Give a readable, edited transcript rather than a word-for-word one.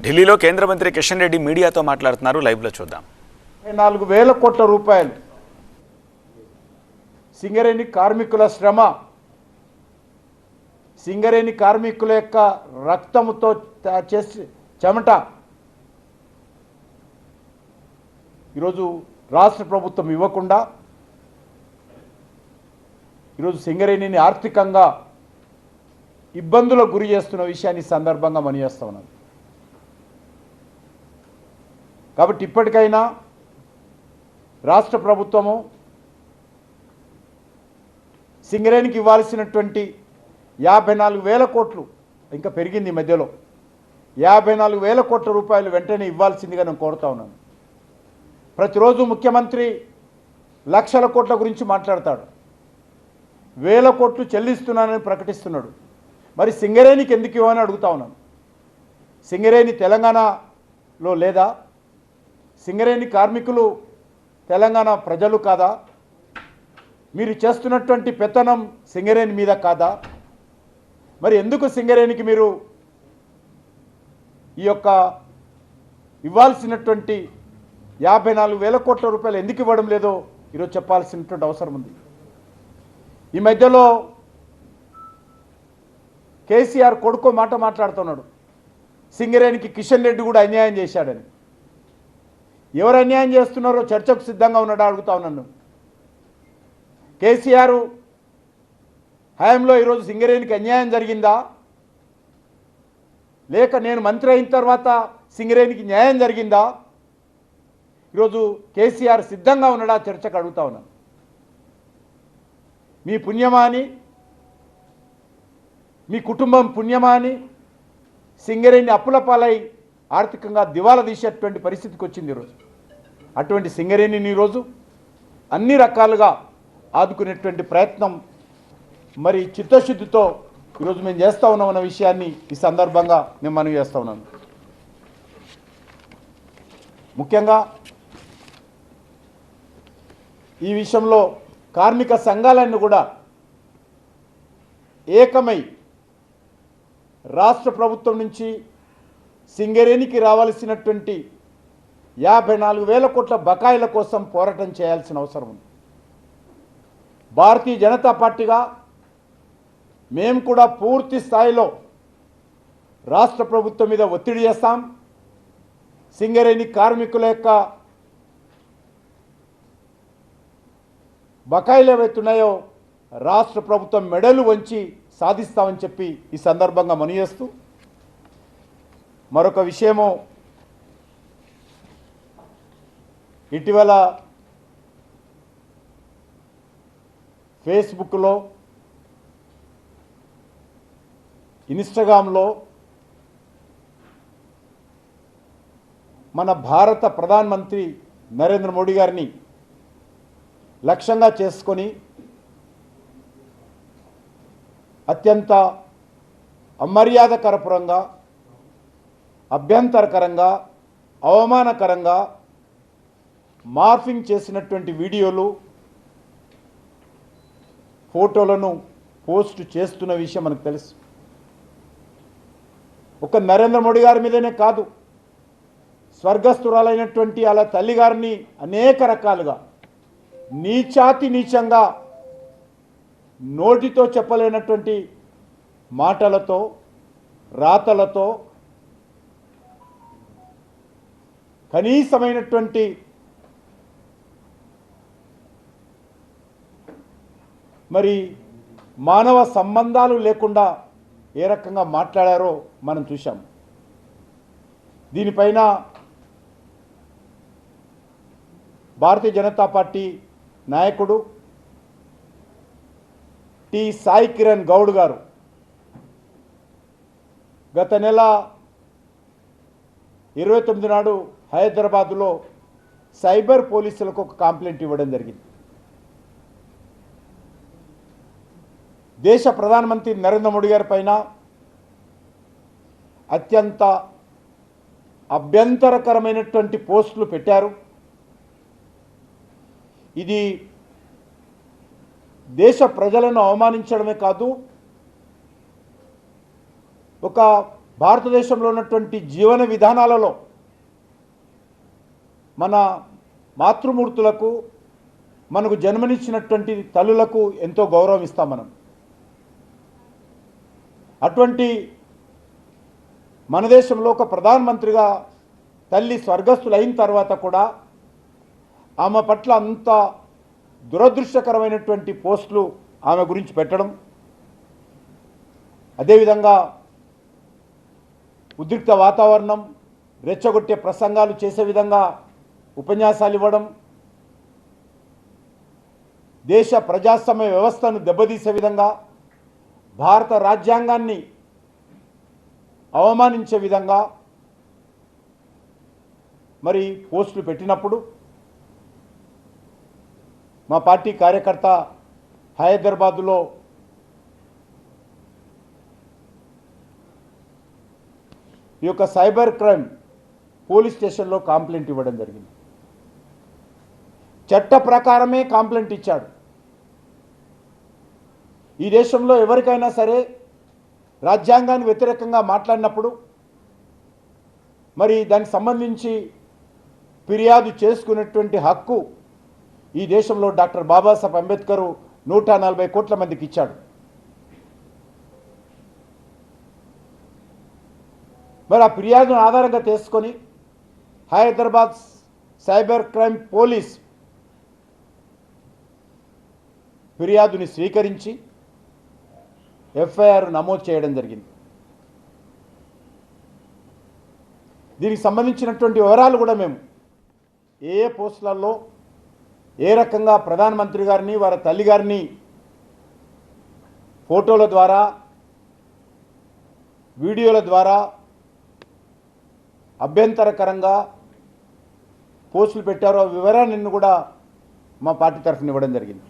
ఢిల్లీలో కేంద్ర మంత్రి కిషన్ రెడ్డి మీడియాతో మాట్లాడుతున్నారు. లైవ్లో చూద్దాం. 4,000 కోట్ల రూపాయలు సింగరేణి కార్మికుల శ్రమ, సింగరేణి కార్మికుల యొక్క రక్తంతో చేసి చెమట ఈరోజు రాష్ట్ర ప్రభుత్వం ఇవ్వకుండా ఈరోజు సింగరేణిని ఆర్థికంగా ఇబ్బందులకు గురి చేస్తున్న విషయాన్ని సందర్భంగా మనయేస్తా ఉన్నాను. కాబట్టి ఇప్పటికైనా రాష్ట్ర ప్రభుత్వము సింగరేణికి ఇవ్వాల్సినటువంటి 54,000 కోట్లు ఇంకా పెరిగింది. ఈ మధ్యలో 54,000 కోట్ల రూపాయలు వెంటనే ఇవ్వాల్సిందిగా నేను కోరుతా ఉన్నాను. ప్రతిరోజు ముఖ్యమంత్రి లక్షల కోట్ల గురించి మాట్లాడతాడు, 1,000 కోట్లు చెల్లిస్తున్నానని ప్రకటిస్తున్నాడు. మరి సింగరేణికి ఎందుకు ఇవ్వని అడుగుతా ఉన్నాను. సింగరేణి తెలంగాణలో లేదా? సింగరేణి కార్మికులు తెలంగాణ ప్రజలు కాదా? మీరు చేస్తున్నటువంటి పెత్తనం సింగరేణి మీద కాదా? మరి ఎందుకు సింగరేణికి మీరు ఈ యొక్క ఇవ్వాల్సినటువంటి 54,000 కోట్ల రూపాయలు ఎందుకు ఇవ్వడం లేదో ఈరోజు చెప్పాల్సినటువంటి అవసరం ఉంది. ఈ మధ్యలో కేసీఆర్ కొడుకో మాట మాట్లాడుతున్నాడు, సింగరేణికి కిషన్ రెడ్డి కూడా అన్యాయం చేశాడని. ఎవరు అన్యాయం చేస్తున్నారో చర్చకు సిద్ధంగా ఉన్నాడా అడుగుతా ఉన్నాను. కేసీఆర్ హయాంలో ఈరోజు సింగరేణికి అన్యాయం జరిగిందా, లేక నేను మంత్రి అయిన తర్వాత సింగరేణికి న్యాయం జరిగిందా? ఈరోజు కేసీఆర్ సిద్ధంగా ఉన్నాడా చర్చకు అడుగుతా ఉన్నాను. మీ పుణ్యమా అని, మీ కుటుంబం పుణ్యమా అని సింగరేణి అప్పుల పాలై ఆర్థికంగా దివాలా తీసేటువంటి పరిస్థితికి వచ్చింది ఈరోజు. అటువంటి సింగరేణిని ఈరోజు అన్ని రకాలుగా ఆదుకునేటువంటి ప్రయత్నం మరి చిత్తశుద్ధితో ఈరోజు మేము చేస్తూ ఉన్నామన్న విషయాన్ని ఈ సందర్భంగా నేను మనవి చేస్తూ ఉన్నాను. ముఖ్యంగా ఈ విషయంలో కార్మిక సంఘాలన్నీ కూడా ఏకమై రాష్ట్ర ప్రభుత్వం నుంచి సింగరేణికి రావాల్సినటువంటి 54,000 కోట్ల బకాయిల కోసం పోరాటం చేయాల్సిన అవసరం ఉంది. భారతీయ జనతా పార్టీగా మేము కూడా పూర్తి స్థాయిలో రాష్ట్ర ప్రభుత్వం మీద ఒత్తిడి చేస్తాం. సింగరేణి కార్మికుల యొక్క బకాయిలు ఏవైతున్నాయో రాష్ట్ర ప్రభుత్వం మెడలు వంచి సాధిస్తామని చెప్పి ఈ సందర్భంగా మనవి చేస్తూ, మరొక విషయము, ఇటీవల ఫేస్బుక్లో, ఇన్స్టాగ్రామ్లో మన భారత ప్రధానమంత్రి నరేంద్ర మోడీ గారిని లక్ష్యంగా చేసుకొని అత్యంత అమర్యాదకరపురంగా, అభ్యంతరకరంగా, అవమానకరంగా మార్ఫింగ్ చేసినటువంటి వీడియోలు, ఫోటోలను పోస్ట్ చేస్తున్న విషయం మనకు తెలుసు. ఒక నరేంద్ర మోడీ గారి మీదనే కాదు, స్వర్గస్థురాలైనటువంటి అలా తల్లిగారిని అనేక రకాలుగా నీచాతి నీచంగా నోటితో చెప్పలేనటువంటి మాటలతో, రాతలతో, కనీసమైనటువంటి మరి మానవ సంబంధాలు లేకుండా ఏ రకంగా మాట్లాడారో మనం చూశాం. దీనిపైన భారతీయ జనతా పార్టీ నాయకుడు టి సాయి కిరణ్ గౌడ్ గారు గత నెల 29 నాడు హైదరాబాదులో సైబర్ పోలీసులకు ఒక కంప్లైంట్ ఇవ్వడం జరిగింది. దేశ ప్రధానమంత్రి నరేంద్ర మోడీ గారి పైన అత్యంత అభ్యంతరకరమైనటువంటి పోస్టులు పెట్టారు. ఇది దేశ ప్రజలను అవమానించడమే కాదు, ఒక భారతదేశంలో ఉన్నటువంటి జీవన విధానాలలో మన మాతృమూర్తులకు, మనకు జన్మనిచ్చినటువంటి తల్లులకు ఎంతో గౌరవం ఇస్తాం మనం. అటువంటి మన దేశంలో ఒక ప్రధానమంత్రిగా తల్లి స్వర్గస్థులైన తర్వాత కూడా ఆమె పట్ల అంత దురదృష్టకరమైనటువంటి పోస్టులు ఆమె గురించి పెట్టడం, అదేవిధంగా ఉద్రిక్త వాతావరణం, రెచ్చగొట్టే ప్రసంగాలు చేసే విధంగా ఉపన్యాసాలు ఇవ్వడం, దేశ ప్రజాస్వామ్య వ్యవస్థను దెబ్బతీసే విధంగా, భారత రాజ్యాంగాన్ని అవమానించే విధంగా మరి పోస్టులు పెట్టినప్పుడు మా పార్టీ కార్యకర్త హైదరాబాదులో ఈ యొక్క సైబర్ క్రైమ్ పోలీస్ స్టేషన్లో కంప్లైంట్ ఇవ్వడం జరిగింది. చట్ట ప్రకారమే కంప్లైంట్ ఇచ్చాడు. ఈ దేశంలో ఎవరికైనా సరే రాజ్యాంగానికి వ్యతిరేకంగా మాట్లాడినప్పుడు మరి దానికి సంబంధించి ఫిర్యాదు చేసుకునేటువంటి హక్కు ఈ దేశంలో డాక్టర్ బాబాసాహెబ్ అంబేద్కర్ 140 కోట్ల మందికి ఇచ్చాడు. మరి ఆ ఫిర్యాదును ఆధారంగా తీసుకొని హైదరాబాద్ సైబర్ క్రైమ్ పోలీస్ ఫిర్యాదుని స్వీకరించి ఎఫ్ఐఆర్ నమోదు చేయడం జరిగింది. దీనికి సంబంధించినటువంటి వివరాలు కూడా మేము ఏ పోస్టులలో ఏ రకంగా ప్రధానమంత్రి గారిని, వారి తల్లి గారిని ఫోటోల ద్వారా, వీడియోల ద్వారా అభ్యంతరకరంగా పోస్టులు పెట్టారో వివరాన్ని కూడా మా పార్టీ తరఫున ఇవ్వడం జరిగింది.